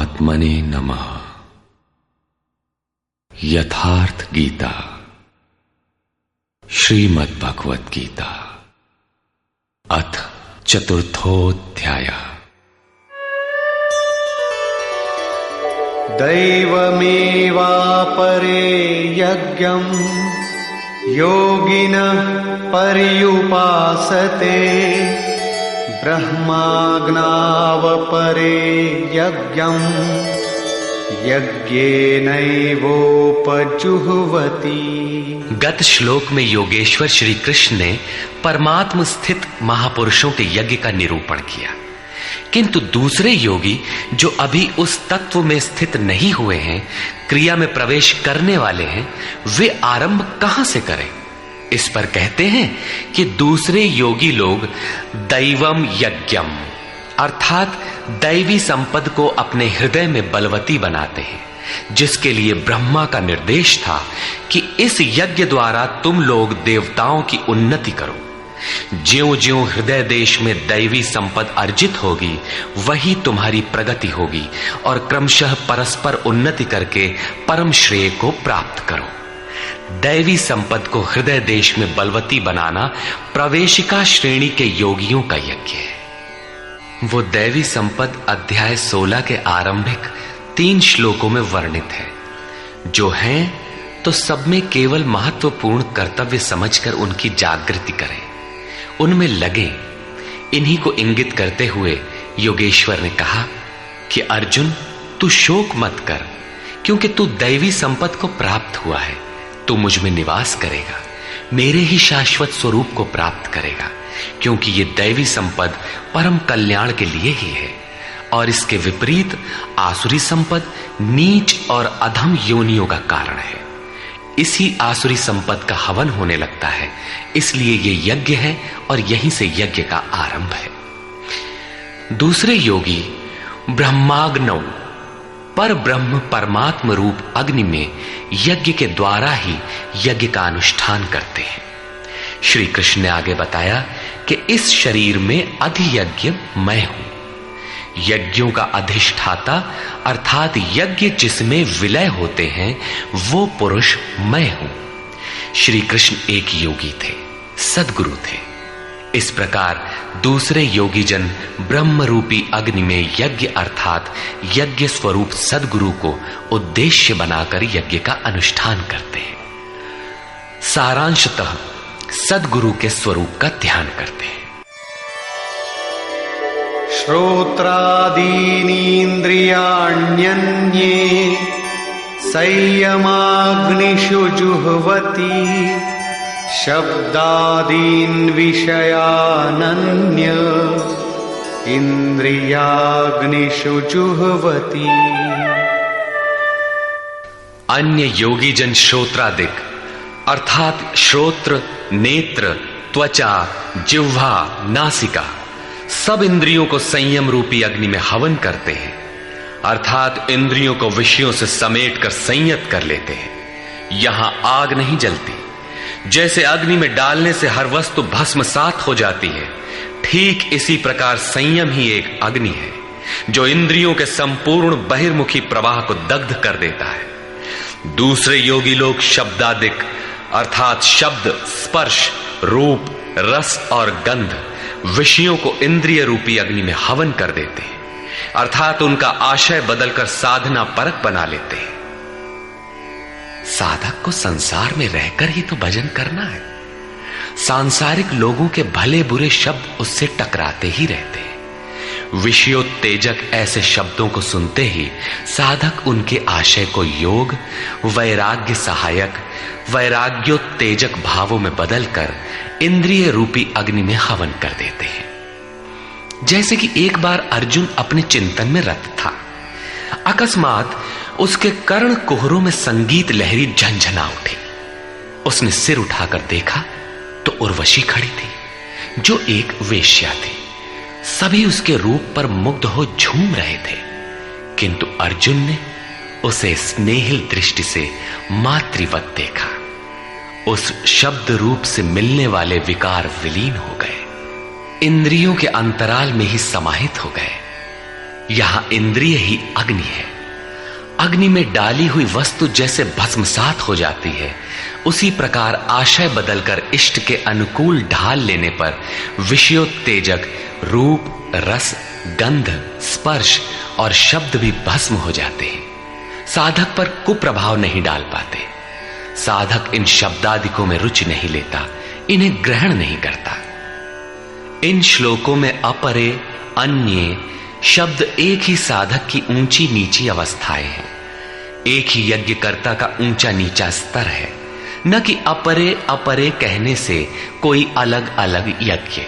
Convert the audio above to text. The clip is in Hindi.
परमात्मने नमः। यथार्थ गीता, श्रीमद् भगवत गीता, अथ चतुर्थोऽध्यायः। दैवमेवापरे यज्ञं योगिनः पर्युपासते, ब्रह्माज्ञावपरे यज्ञं यज्ञेनैवोपजुह्वति। गत श्लोक में योगेश्वर श्री कृष्ण ने परमात्म स्थित महापुरुषों के यज्ञ का निरूपण किया, किंतु दूसरे योगी जो अभी उस तत्व में स्थित नहीं हुए हैं, क्रिया में प्रवेश करने वाले हैं, वे आरंभ कहां से करें? इस पर कहते हैं कि दूसरे योगी लोग दैवम यज्ञम अर्थात दैवी संपद को अपने हृदय में बलवती बनाते हैं, जिसके लिए ब्रह्मा का निर्देश था कि इस यज्ञ द्वारा तुम लोग देवताओं की उन्नति करो। ज्यों ज्यों हृदय देश में दैवी संपद अर्जित होगी, वही तुम्हारी प्रगति होगी और क्रमशः परस्पर उन्नति करके परम श्रेय को प्राप्त करो। दैवी संपद को हृदय देश में बलवती बनाना प्रवेशिका श्रेणी के योगियों का यज्ञ है। वो दैवी संपद अध्याय 16 के आरंभिक 3 श्लोकों में वर्णित है, जो हैं तो सब में केवल महत्वपूर्ण कर्तव्य समझकर उनकी जागृति करें, उनमें लगे। इन्हीं को इंगित करते हुए योगेश्वर ने कहा कि अर्जुन, तू शोक मत कर, क्योंकि तू दैवी संपद को प्राप्त हुआ है। तू मुझ में निवास करेगा, मेरे ही शाश्वत स्वरूप को प्राप्त करेगा, क्योंकि ये दैवी संपद परम कल्याण के लिए ही है। और इसके विपरीत आसुरी संपद नीच और अधम योनियों का कारण है। इसी आसुरी संपद का हवन होने लगता है, इसलिए ये यज्ञ है और यहीं से यज्ञ का आरंभ है। दूसरे योगी ब्रह्माग्नौ पर ब्रह्म परमात्म रूप अग्नि में यज्ञ के द्वारा ही यज्ञ का अनुष्ठान करते हैं। श्री कृष्ण ने आगे बताया कि इस शरीर में अधियज्ञ मैं हूं। यज्ञों का अधिष्ठाता अर्थात यज्ञ जिसमें विलय होते हैं, वो पुरुष मैं हूं। श्री कृष्ण एक योगी थे, सद्गुरु थे। इस प्रकार दूसरे योगी जन ब्रह्म रूपी अग्नि में यज्ञ अर्थात यज्ञ स्वरूप सद्गुरु को उद्देश्य बनाकर यज्ञ का अनुष्ठान करते हैं। सारांशतः सद्गुरु के स्वरूप का ध्यान करते हैं। श्रोत्रादीनीन्द्रियाण्यन्ये संयमाग्निषु जुह्वति, शब्दादीन् विषयानन्य इंद्रियाग्निषु जुह्वति। अन्य योगी जन श्रोत्रादिक अर्थात श्रोत्र, नेत्र, त्वचा, जिह्वा, नासिका सब इंद्रियों को संयम रूपी अग्नि में हवन करते हैं, अर्थात इंद्रियों को विषयों से समेटकर संयत कर लेते हैं। यहां आग नहीं जलती। जैसे अग्नि में डालने से हर वस्तु भस्मसात हो जाती है, ठीक इसी प्रकार संयम ही एक अग्नि है जो इंद्रियों के संपूर्ण बहिर्मुखी प्रवाह को दग्ध कर देता है। दूसरे योगी लोग शब्दादिक अर्थात शब्द, स्पर्श, रूप, रस और गंध विषयों को इंद्रिय रूपी अग्नि में हवन कर देते हैं, अर्थात उनका आशय बदलकर साधना परक बना लेते हैं। साधक को संसार में रहकर ही तो भजन करना है। सांसारिक लोगों के भले बुरे शब्द उससे टकराते ही रहते हैं। विषयोत्तेजक ऐसे शब्दों को सुनते ही साधक उनके आशय को योग, वैराग्य सहायक, वैराग्योत्तेजक भावों में बदलकर इंद्रिय रूपी अग्नि में हवन कर देते हैं। जैसे कि एक बार अर्जुन अपने चिंतन में रत था, अकस्मात उसके कर्ण कुहरों में संगीत लहरी झंझना उठी। उसने सिर उठाकर देखा तो उर्वशी खड़ी थी, जो एक वेश्या थी। सभी उसके रूप पर मुग्ध हो झूम रहे थे, किंतु अर्जुन ने उसे स्नेहिल दृष्टि से मातृवत देखा। उस शब्द रूप से मिलने वाले विकार विलीन हो गए, इंद्रियों के अंतराल में ही समाहित हो गए। यहां इंद्रिय ही अग्नि है। अग्नि में डाली हुई वस्तु जैसे भस्मसात हो जाती है, उसी प्रकार आशय बदलकर इष्ट के अनुकूल ढाल लेने पर विषयोत्तेजक रूप, रस, गंध, स्पर्श और शब्द भी भस्म हो जाते हैं। साधक पर कुप्रभाव नहीं डाल पाते। साधक इन शब्दादिकों में रुचि नहीं लेता, इन्हें ग्रहण नहीं करता। इन श्लोकों में अपरे, अन्य शब्द एक ही साधक की ऊंची नीची अवस्थाएं हैं। एक ही यज्ञकर्ता का ऊंचा नीचा स्तर है, न कि अपरे अपरे कहने से कोई अलग अलग यज्ञ।